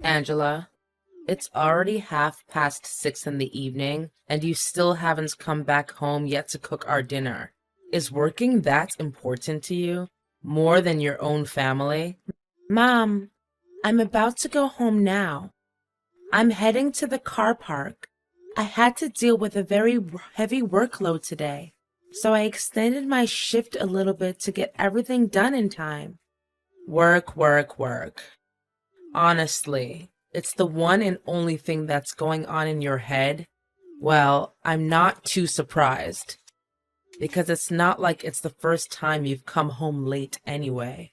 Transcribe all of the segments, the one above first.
Angela, it's already 6:30 in the evening, and you still haven't come back home yet to cook our dinner. Is working that important to you? More than your own family? Mom, I'm about to go home now. I'm heading to the car park. I had to deal with a very heavy workload today, so I extended my shift a little bit to get everything done in time. Work, work, work. Honestly, it's the one and only thing that's going on in your head. Well, I'm not too surprised, because it's not like it's the first time you've come home late anyway.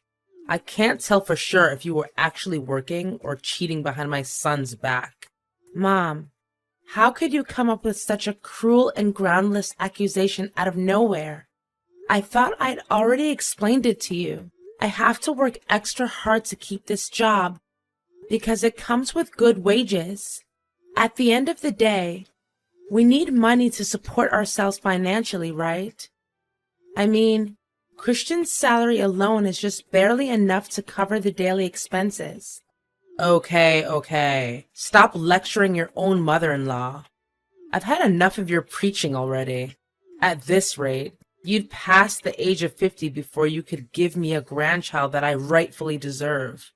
I can't tell for sure if you were actually working or cheating behind my son's back. Mom, how could you come up with such a cruel and groundless accusation out of nowhere? I thought I'd already explained it to you. I have to work extra hard to keep this job because it comes with good wages. At the end of the day, we need money to support ourselves financially, right? I mean, Christian's salary alone is just barely enough to cover the daily expenses. Okay. Stop lecturing your own mother-in-law. I've had enough of your preaching already. At this rate, you'd pass the age of 50 before you could give me a grandchild that I rightfully deserve.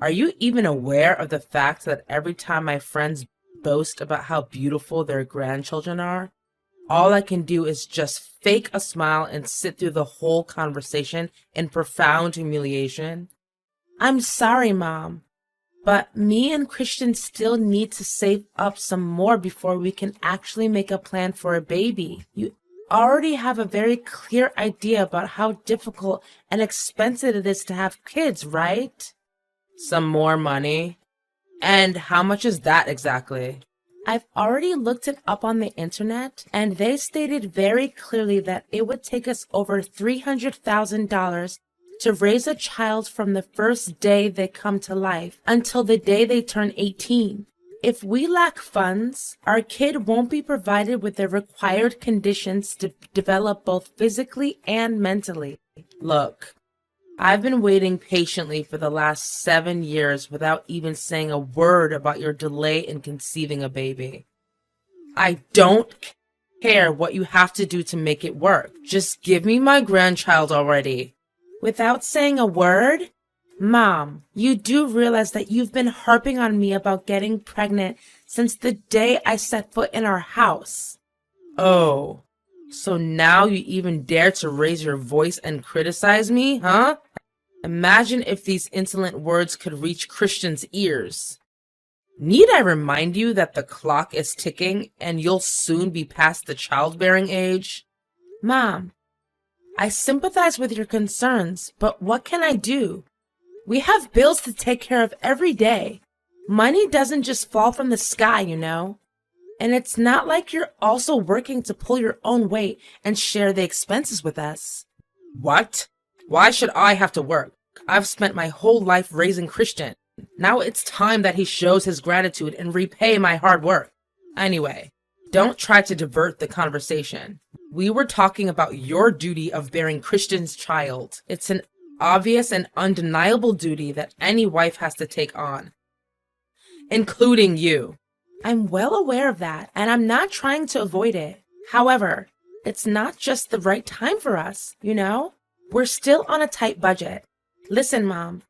Are you even aware of the fact that every time my friends boast about how beautiful their grandchildren are, all I can do is just fake a smile and sit through the whole conversation in profound humiliation? I'm sorry, Mom, but me and Christian still need to save up some more before we can actually make a plan for a baby. You already have a very clear idea about how difficult and expensive it is to have kids, right? Some more money? And how much is that exactly? I've already looked it up on the internet, and they stated very clearly that it would take us over $300,000 to raise a child from the first day they come to life until the day they turn 18. If we lack funds, our kid won't be provided with the required conditions to develop both physically and mentally. Look, I've been waiting patiently for the last 7 years without even saying a word about your delay in conceiving a baby. I don't care what you have to do to make it work. Just give me my grandchild already. Without saying a word? Mom, you do realize that you've been harping on me about getting pregnant since the day I set foot in our house. Oh, so now you even dare to raise your voice and criticize me, huh? Imagine if these insolent words could reach Christian's ears. Need I remind you that the clock is ticking and you'll soon be past the childbearing age? Mom, I sympathize with your concerns, but what can I do? We have bills to take care of every day. Money doesn't just fall from the sky, you know. And it's not like you're also working to pull your own weight and share the expenses with us. What? Why should I have to work? I've spent my whole life raising Christian. Now it's time that he shows his gratitude and repay my hard work. Anyway, don't try to divert the conversation. We were talking about your duty of bearing Christian's child. It's an obvious and undeniable duty that any wife has to take on, including you. I'm well aware of that, and I'm not trying to avoid it. However, it's not just the right time for us, you know? We're still on a tight budget. Listen, Mom,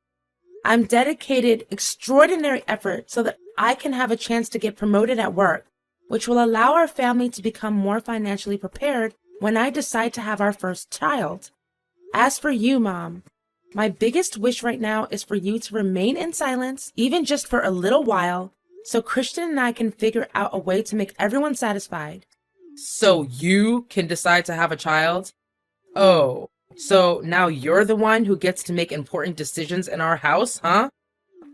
I'm dedicated extraordinary effort so that I can have a chance to get promoted at work, which will allow our family to become more financially prepared when I decide to have our first child. As for you, Mom, my biggest wish right now is for you to remain in silence, even just for a little while, so Christian and I can figure out a way to make everyone satisfied. So you can decide to have a child? Oh, so now you're the one who gets to make important decisions in our house, huh?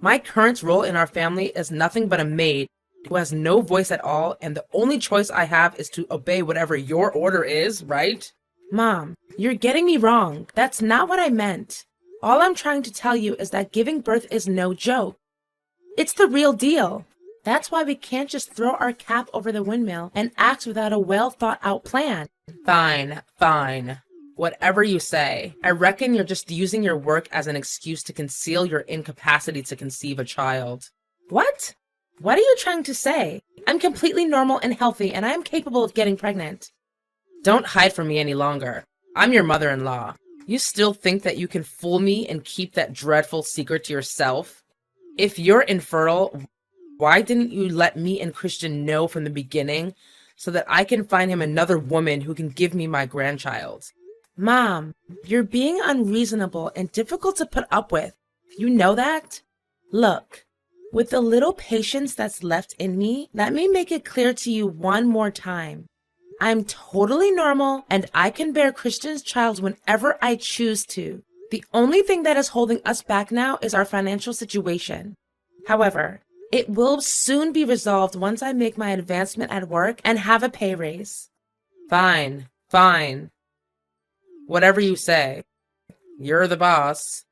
My current role in our family is nothing but a maid who has no voice at all, and the only choice I have is to obey whatever your order is, right? Mom, you're getting me wrong. That's not what I meant. All I'm trying to tell you is that giving birth is no joke. It's the real deal. That's why we can't just throw our cap over the windmill and act without a well-thought-out plan. Fine. Whatever you say. I reckon you're just using your work as an excuse to conceal your incapacity to conceive a child. What? What are you trying to say? I'm completely normal and healthy, and I am capable of getting pregnant. Don't hide from me any longer. I'm your mother-in-law. You still think that you can fool me and keep that dreadful secret to yourself? If you're infertile, why didn't you let me and Christian know from the beginning so that I can find him another woman who can give me my grandchild? Mom, you're being unreasonable and difficult to put up with. You know that? Look, with the little patience that's left in me, let me make it clear to you one more time. I'm totally normal and I can bear Christian's child whenever I choose to. The only thing that is holding us back now is our financial situation. However, it will soon be resolved once I make my advancement at work and have a pay raise. Fine, fine. Whatever you say. You're the boss.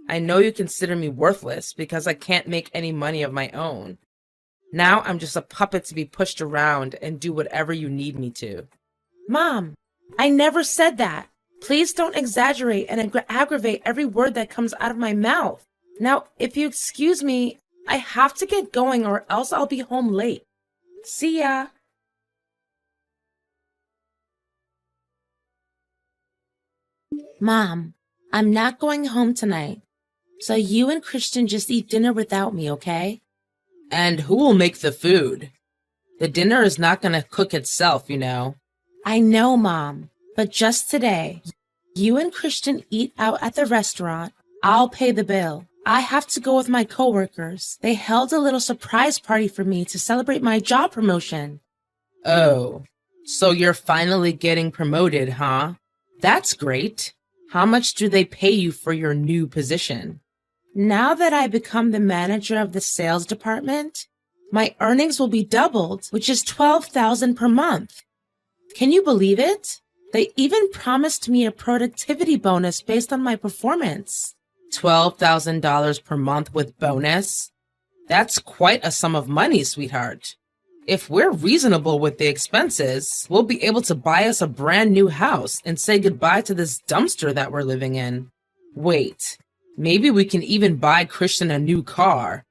I know you consider me worthless because I can't make any money of my own. Now I'm just a puppet to be pushed around and do whatever you need me to. Mom, I never said that. Please don't exaggerate and aggravate every word that comes out of my mouth. Now, if you excuse me, I have to get going or else I'll be home late. See ya. Mom, I'm not going home tonight. So you and Christian just eat dinner without me, okay? And who will make the food? The dinner is not going to cook itself, you know. I know, Mom, but just today, you and Christian eat out at the restaurant. I'll pay the bill. I have to go with my coworkers. They held a little surprise party for me to celebrate my job promotion. Oh, so you're finally getting promoted, huh? That's great. How much do they pay you for your new position? Now that I become the manager of the sales department, my earnings will be doubled, which is $12,000 per month. Can you believe it? They even promised me a productivity bonus based on my performance. $12,000 per month with bonus? That's quite a sum of money, sweetheart. If we're reasonable with the expenses, we'll be able to buy us a brand new house and say goodbye to this dumpster that we're living in. Wait, maybe we can even buy Christian a new car.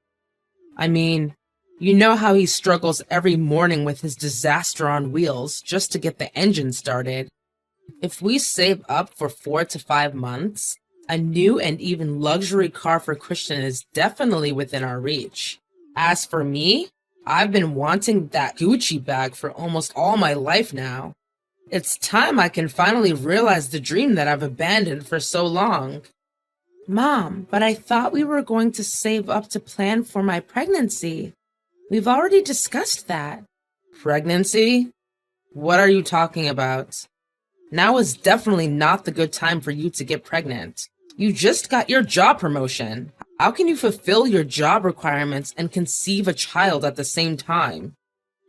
I mean, you know how he struggles every morning with his disaster on wheels just to get the engine started. If we save up for 4 to 5 months, a new and even luxury car for Christian is definitely within our reach. As for me, I've been wanting that Gucci bag for almost all my life now. It's time I can finally realize the dream that I've abandoned for so long. Mom, but I thought we were going to save up to plan for my pregnancy. We've already discussed that. Pregnancy? What are you talking about? Now is definitely not the good time for you to get pregnant. You just got your job promotion. How can you fulfill your job requirements and conceive a child at the same time?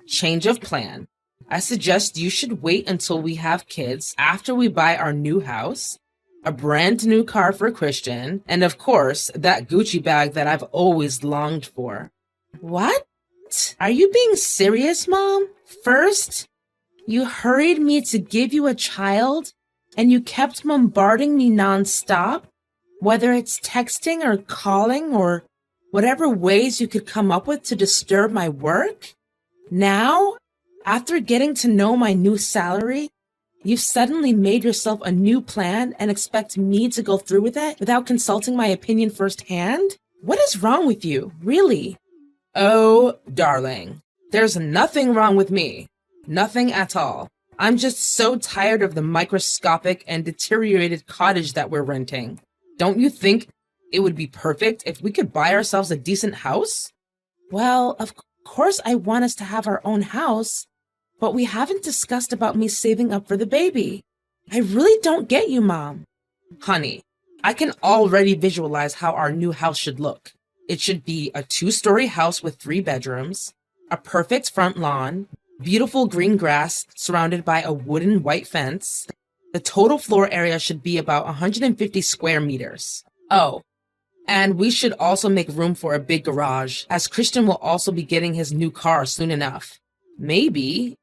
Change of plan. I suggest you should wait until we have kids after we buy our new house, a brand new car for Christian, and of course, that Gucci bag that I've always longed for. What? Are you being serious, Mom? First, you hurried me to give you a child, and you kept bombarding me nonstop? Whether it's texting or calling or whatever ways you could come up with to disturb my work? Now, after getting to know my new salary, you've suddenly made yourself a new plan and expect me to go through with it without consulting my opinion firsthand? What is wrong with you, really? Oh, darling, there's nothing wrong with me. Nothing at all. I'm just so tired of the microscopic and deteriorated cottage that we're renting. Don't you think it would be perfect if we could buy ourselves a decent house? Well, of course I want us to have our own house, but we haven't discussed about me saving up for the baby. I really don't get you, Mom. Honey, I can already visualize how our new house should look. It should be a 2-story house with 3 bedrooms, a perfect front lawn, beautiful green grass surrounded by a wooden white fence. The total floor area should be about 150 square meters. Oh, and we should also make room for a big garage, as Christian will also be getting his new car soon enough. Maybe,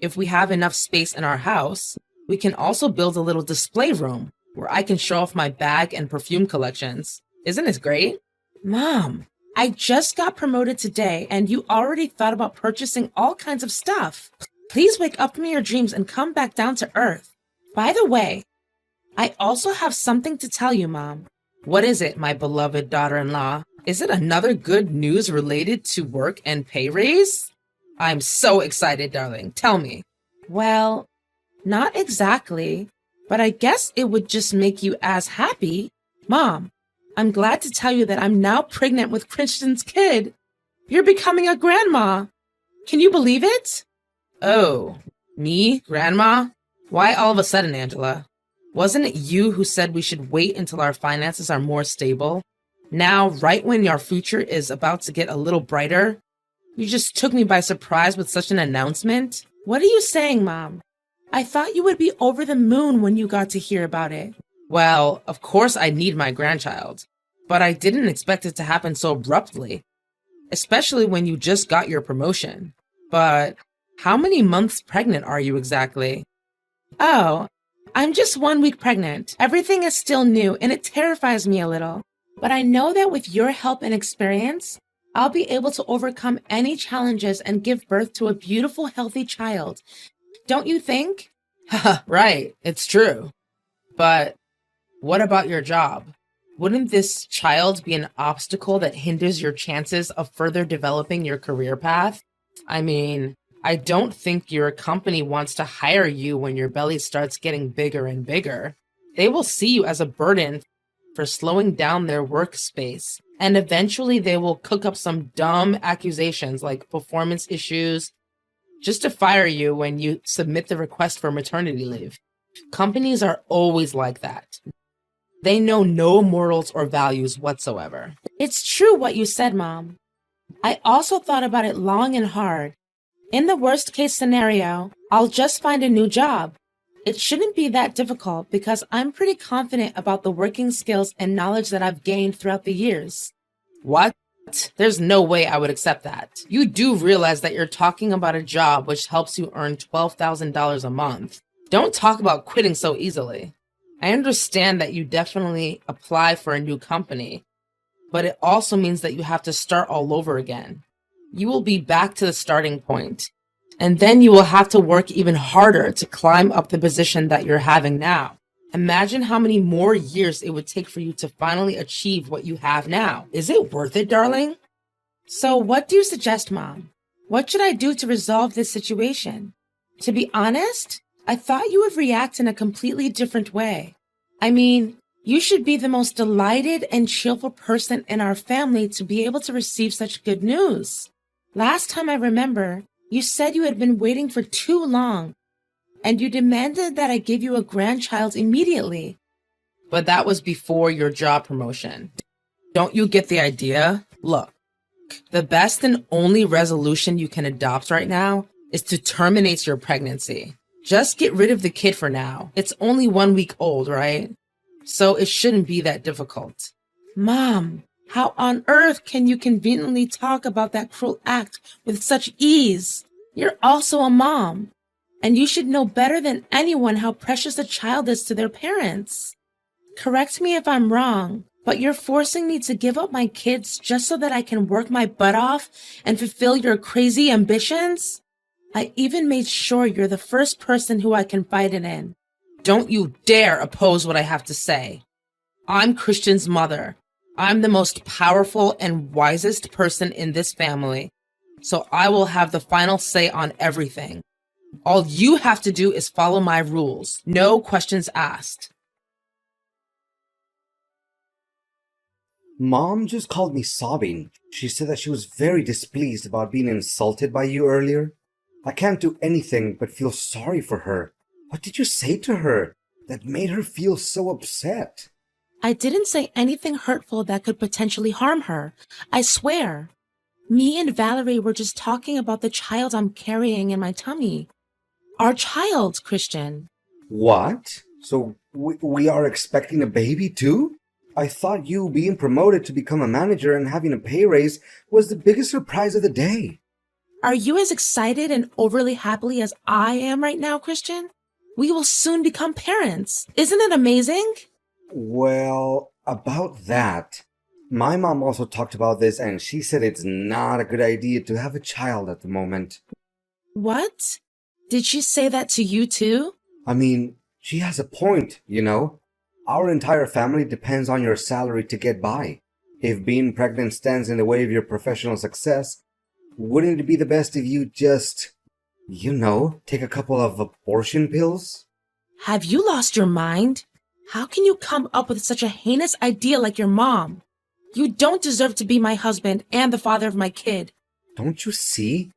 if we have enough space in our house, we can also build a little display room where I can show off my bag and perfume collections. Isn't it great? Mom, I just got promoted today and you already thought about purchasing all kinds of stuff. Please wake up from your dreams and come back down to earth. By the way, I also have something to tell you, Mom. What is it, my beloved daughter-in-law? Is it another good news related to work and pay raise? I'm so excited, darling. Tell me. Well, not exactly, but I guess it would just make you as happy. Mom, I'm glad to tell you that I'm now pregnant with Christian's kid. You're becoming a grandma. Can you believe it? Oh, me, grandma? Why all of a sudden, Angela? Wasn't it you who said we should wait until our finances are more stable? Now, right when our future is about to get a little brighter, you just took me by surprise with such an announcement? What are you saying, Mom? I thought you would be over the moon when you got to hear about it. Well, of course I need my grandchild, but I didn't expect it to happen so abruptly, especially when you just got your promotion. But how many months pregnant are you exactly? Oh, I'm just 1 week pregnant. Everything is still new and it terrifies me a little. But I know that with your help and experience, I'll be able to overcome any challenges and give birth to a beautiful, healthy child. Don't you think? Right, it's true. But what about your job? Wouldn't this child be an obstacle that hinders your chances of further developing your career path? I mean, I don't think your company wants to hire you when your belly starts getting bigger and bigger. They will see you as a burden for slowing down their workspace, and eventually they will cook up some dumb accusations like performance issues just to fire you when you submit the request for maternity leave. Companies are always like that. They know no morals or values whatsoever. It's true what you said, Mom. I also thought about it long and hard. In the worst case scenario, I'll just find a new job. It shouldn't be that difficult because I'm pretty confident about the working skills and knowledge that I've gained throughout the years. What? There's no way I would accept that. You do realize that you're talking about a job which helps you earn $12,000 a month. Don't talk about quitting so easily. I understand that you definitely apply for a new company, but it also means that you have to start all over again. You will be back to the starting point, and then you will have to work even harder to climb up the position that you're having now. Imagine how many more years it would take for you to finally achieve what you have now. Is it worth it, darling? So what do you suggest, Mom? What should I do to resolve this situation? To be honest, I thought you would react in a completely different way. I mean, you should be the most delighted and cheerful person in our family to be able to receive such good news. Last time I remember, you said you had been waiting for too long, and you demanded that I give you a grandchild immediately. But that was before your job promotion. Don't you get the idea? Look, the best and only resolution you can adopt right now is to terminate your pregnancy. Just get rid of the kid for now. It's only 1 week old, right? So it shouldn't be that difficult. Mom, how on earth can you conveniently talk about that cruel act with such ease? You're also a mom, and you should know better than anyone how precious a child is to their parents. Correct me if I'm wrong, but you're forcing me to give up my kids just so that I can work my butt off and fulfill your crazy ambitions? I even made sure you're the first person who I confide in. Don't you dare oppose what I have to say. I'm Christian's mother. I'm the most powerful and wisest person in this family, so I will have the final say on everything. All you have to do is follow my rules. No questions asked. Mom just called me sobbing. She said that she was very displeased about being insulted by you earlier. I can't do anything but feel sorry for her. What did you say to her that made her feel so upset? I didn't say anything hurtful that could potentially harm her. I swear. Me and Valerie were just talking about the child I'm carrying in my tummy. Our child, Christian. What? So we are expecting a baby too? I thought you being promoted to become a manager and having a pay raise was the biggest surprise of the day. Are you as excited and overly happy as I am right now, Christian? We will soon become parents. Isn't it amazing? Well, about that, My mom also talked about this and she said it's not a good idea to have a child at the moment. What? Did she say that to you too? I mean, she has a point, you know? Our entire family depends on your salary to get by. If being pregnant stands in the way of your professional success, wouldn't it be the best if you just, take a couple of abortion pills? Have you lost your mind? How can you come up with such a heinous idea like your mom? You don't deserve to be my husband and the father of my kid. Don't you see?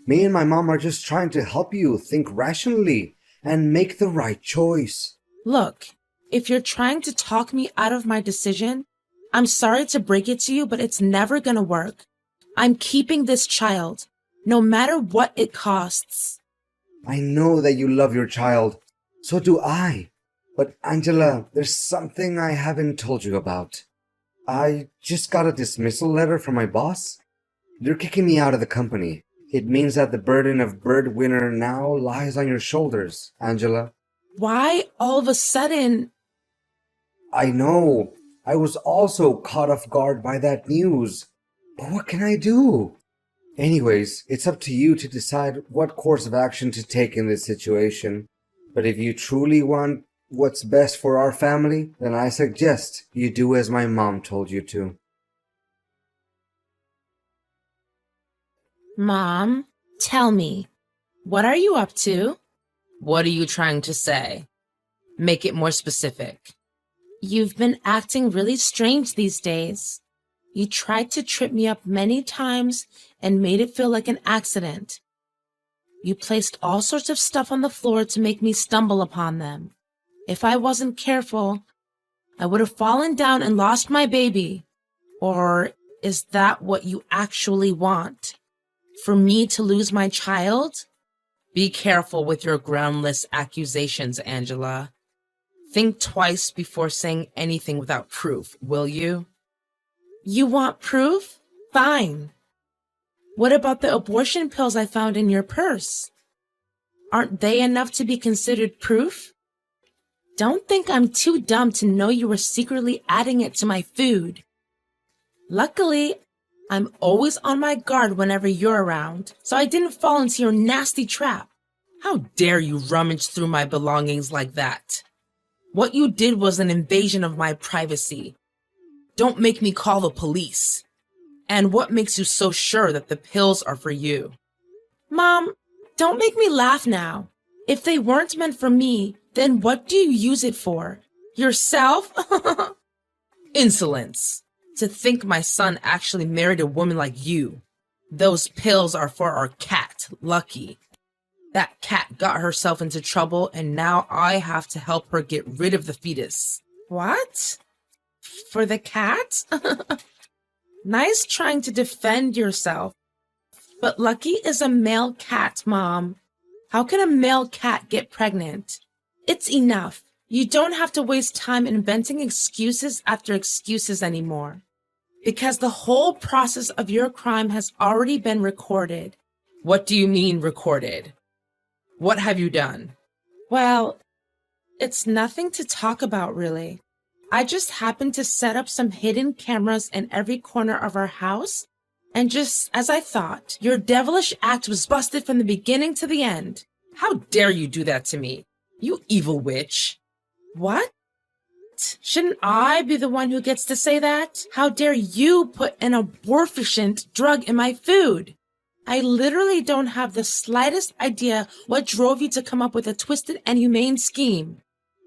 Me and my mom are just trying to help you think rationally and make the right choice. Look, if you're trying to talk me out of my decision, I'm sorry to break it to you, but it's never gonna work. I'm keeping this child, no matter what it costs. I know that you love your child. So do I. But Angela, there's something I haven't told you about. I just got a dismissal letter from my boss. They're kicking me out of the company. It means that the burden of breadwinner now lies on your shoulders, Angela. Why all of a sudden? I know. I was also caught off guard by that news. But what can I do? Anyways, it's up to you to decide what course of action to take in this situation. But if you truly want what's best for our family, then I suggest you do as my mom told you to. Mom, tell me, what are you up to? What are you trying to say? Make it more specific. You've been acting really strange these days. You tried to trip me up many times and made it feel like an accident. You placed all sorts of stuff on the floor to make me stumble upon them. If I wasn't careful, I would have fallen down and lost my baby. Or is that what you actually want? For me to lose my child? Be careful with your groundless accusations, Angela. Think twice before saying anything without proof, will you? You want proof? Fine. What about the abortion pills I found in your purse? Aren't they enough to be considered proof? Don't think I'm too dumb to know you were secretly adding it to my food. Luckily, I'm always on my guard whenever you're around, so I didn't fall into your nasty trap. How dare you rummage through my belongings like that? What you did was an invasion of my privacy. Don't make me call the police. And what makes you so sure that the pills are for you? Mom, don't make me laugh now. If they weren't meant for me, then what do you use it for? Yourself? Insolence. To think my son actually married a woman like you. Those pills are for our cat, Lucky. That cat got herself into trouble and now I have to help her get rid of the fetus. What? For the cat? Nice trying to defend yourself. But Lucky is a male cat, Mom. How can a male cat get pregnant? It's enough. You don't have to waste time inventing excuses after excuses anymore. Because the whole process of your crime has already been recorded. What do you mean recorded? What have you done? Well, it's nothing to talk about, really. I just happened to set up some hidden cameras in every corner of our house, and just as I thought, your devilish act was busted from the beginning to the end. How dare you do that to me, you evil witch? What? Shouldn't I be the one who gets to say that? How dare you put an abortifacient drug in my food? I literally don't have the slightest idea what drove you to come up with a twisted and humane scheme.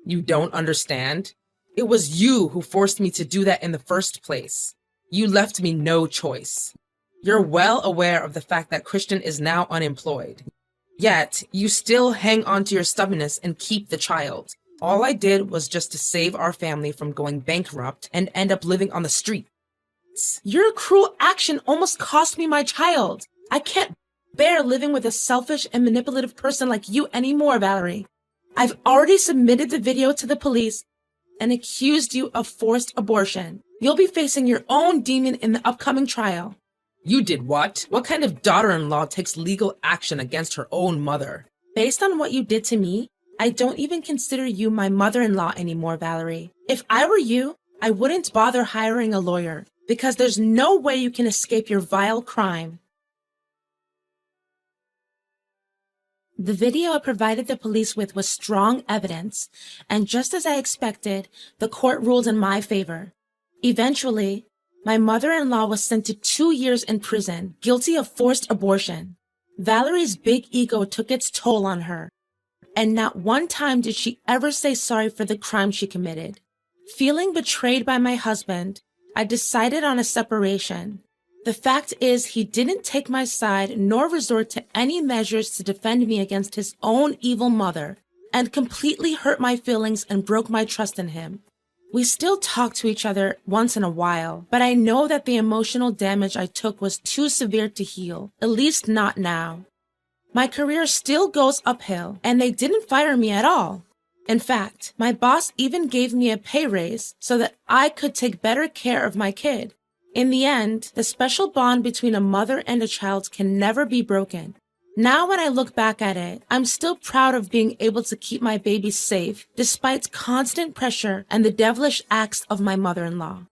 You don't understand? It was you who forced me to do that in the first place. You left me no choice. You're well aware of the fact that Christian is now unemployed. Yet, you still hang on to your stubbornness and keep the child. All I did was just to save our family from going bankrupt and end up living on the street. Your cruel action almost cost me my child. I can't bear living with a selfish and manipulative person like you anymore, Valerie. I've already submitted the video to the police and accused you of forced abortion. You'll be facing your own demon in the upcoming trial. You did what? What kind of daughter-in-law takes legal action against her own mother? Based on what you did to me, I don't even consider you my mother-in-law anymore, Valerie. If I were you, I wouldn't bother hiring a lawyer. because there's no way you can escape your vile crime. The video I provided the police with was strong evidence, and just as I expected, the court ruled in my favor. Eventually, my mother-in-law was sent to 2 years in prison, guilty of forced abortion. Valerie's big ego took its toll on her, and not one time did she ever say sorry for the crime she committed. Feeling betrayed by my husband, I decided on a separation. The fact is, he didn't take my side nor resort to any measures to defend me against his own evil mother, and completely hurt my feelings and broke my trust in him. We still talk to each other once in a while, but I know that the emotional damage I took was too severe to heal, at least not now. My career still goes uphill, and they didn't fire me at all. In fact, my boss even gave me a pay raise so that I could take better care of my kid. In the end, the special bond between a mother and a child can never be broken. Now when I look back at it, I'm still proud of being able to keep my baby safe despite constant pressure and the devilish acts of my mother-in-law.